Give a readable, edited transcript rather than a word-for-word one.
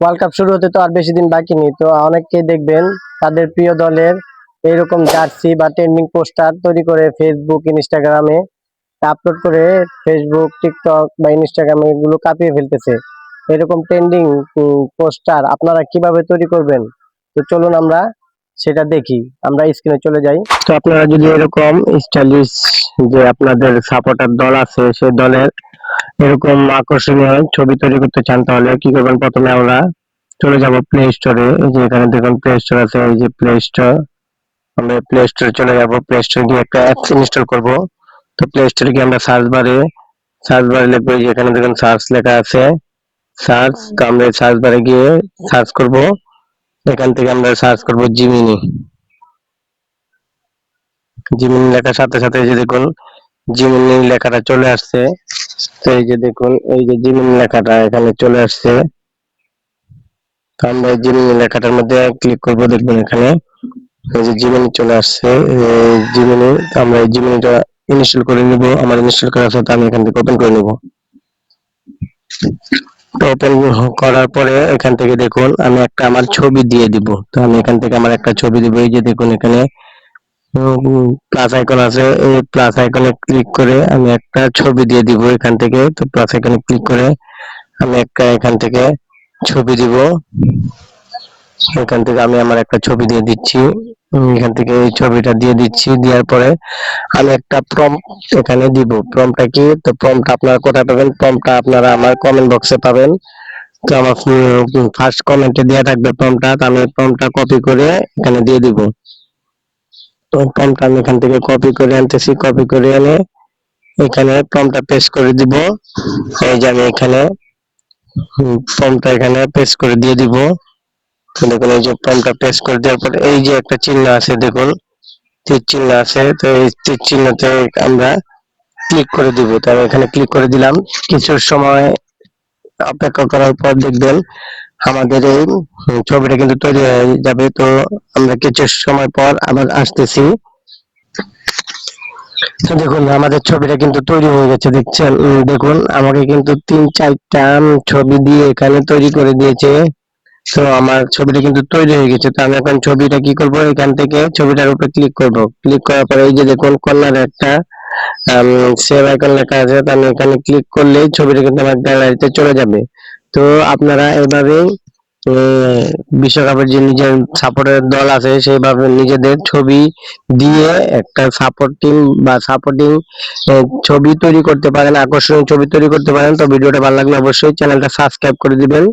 World cup শুরু হতে তো আর বেশি দিন বাকি নেই, তো অনেকেই দেখবেন তাদের প্রিয় দলের এরকম জার্সি বা ট্রেন্ডিং পোস্টার তৈরি করে ফেসবুক ইনস্টাগ্রামে আপলোড করে ফেসবুক টিকটক বা ইনস্টাগ্রামে এগুলো কাঁপিয়ে ফেলতেছে। এরকম ট্রেন্ডিং পোস্টার আপনারা কিভাবে তৈরি করবেন, তো চলুন আমরা সেটা দেখি। আমরা স্ক্রিনে চলে যাই। তো আপনারা যদি এরকম স্টাইলিশ যে আপনাদের সাপোর্টার দল আছে সেই দলের এরকম আকর্ষণীয় ছবি তৈরি করতে চান, তাহলে কি করবেন? প্রথমে আমরা চলে যাব প্লে স্টোরে। এই যে এখানে দেখুন প্লে স্টোর আছে, এই যে প্লে স্টোর। আমরা প্লে স্টোরে চলে যাব, প্লে স্টোরে গিয়ে একটা অ্যাপস ইনস্টল করব। তো প্লে স্টোরে গিয়ে আমরা সার্চ বারে লিখবো, এই যে এখানে দেখুন সার্চ লেখা আছে, সার্চ। তো আমরা সার্চ বারে গিয়ে সার্চ করব, এখান থেকে আমরা সার্চ করব জিমিনি। জিমিনি লেখার সাথে সাথে এই যে দেখুন জিমিনি লেখাটা চলে আসছে। তো এই যে দেখুন এই যে জিমিনি লেখাটা এখানে চলে আসছে। তো আমরা এই জিমিনি লেখাটার মধ্যে ক্লিক করব, দেখবেন এখানে এই যে জিমিনি চলে আসছে। জিমিনি, আমরা এই জিমিনিটা ইনস্টল করে নিব। আমার ইনস্টল করা আছে, আমি এখান থেকে ওপেন করে নিব। ওপেন করার পরে এখান থেকে দেখুন আমি একটা আমার ছবি দিয়ে দিব। তো আমি এখান থেকে আমার একটা ছবি দিব। এই যে দেখুন এখানে প্লাস আইকন আছে, এই প্লাস আইকনে ক্লিক করে আমি একটা ছবি দিয়ে দিব এখান থেকে। তো প্লাস আইকনে ক্লিক করে আমি একটা এখান থেকে ছবি দিব। এখান থেকে আমি আমার একটা ছবি দিয়ে দিচ্ছি। এখান থেকে এই ছবিটা দিয়ে দিচ্ছি। দেওয়ার পরে আমি একটা প্রম্পট এখানে দিব। প্রম্পটটা কি? তো প্রম্পট আপনারা কোথায় পাবেন? প্রম্পটটা আপনারা আমার কমেন্ট বক্সে পাবেন। তো আমার ফার্স্ট কমেন্টে দেওয়া থাকবে প্রম্পটটা। তো আমি প্রম্পটটা কপি করে এখানে দিয়ে দিব। তো প্রম্পটটা আমি এখান থেকে কপি করে আনতেছি, কপি করে এনে এখানে প্রম্পটটা পেস্ট করে দিব। এই যে আমি এখানে প্রম্পটটা এখানে পেস্ট করে দিয়ে দিব। দেখুন এই যে প্রম্পটটা পেস্ট করে দেওয়ার পর এই যে একটা চিহ্ন আছে, দেখুন তীর চিহ্ন আছে। তো এই তীর চিহ্নতে আমরা ক্লিক করে দিব। তো আমি এখানে ক্লিক করে দিলাম। কিছু সময় অপেক্ষা করার পর দেখবেন আমাদের এই ছবিটা কিন্তু তৈরি হয়ে যাবে। তো আমরা কিছু সময় পর আবার আসতেছি। তো দেখুন আমাদের ছবিটা কিন্তু তৈরি হয়ে গেছে, দেখছেন? দেখুন আমাকে কিন্তু 3-4টা ছবি দিয়ে এখানে তৈরি করে দিয়েছে। তো আমার ছবিটা কিন্তু তৈরি হয়ে গেছে। তো আমি এখন ছবিটা কি করব, এখান থেকে ছবিটার উপরে ক্লিক করব। ক্লিক করার পরে এই যে দেখুন কর্নারে একটা সেভ আইকন লেখা আছে। তো আমি এখানে ক্লিক করলেই ছবিটা কিন্তু আমার গ্যালারিতে চলে যাবে। তো আপনারা এভাবেই বিশ্বকাপের যে নিজের সাপোর্টের দল আছে সেইভাবে নিজেদের ছবি দিয়ে একটা সাপোর্টিং ছবি তৈরি করতে পারেন, আকর্ষণীয় ছবি তৈরি করতে পারেন। তো ভিডিওটা ভালো লাগলে অবশ্যই চ্যানেলটা সাবস্ক্রাইব করে দিবেন।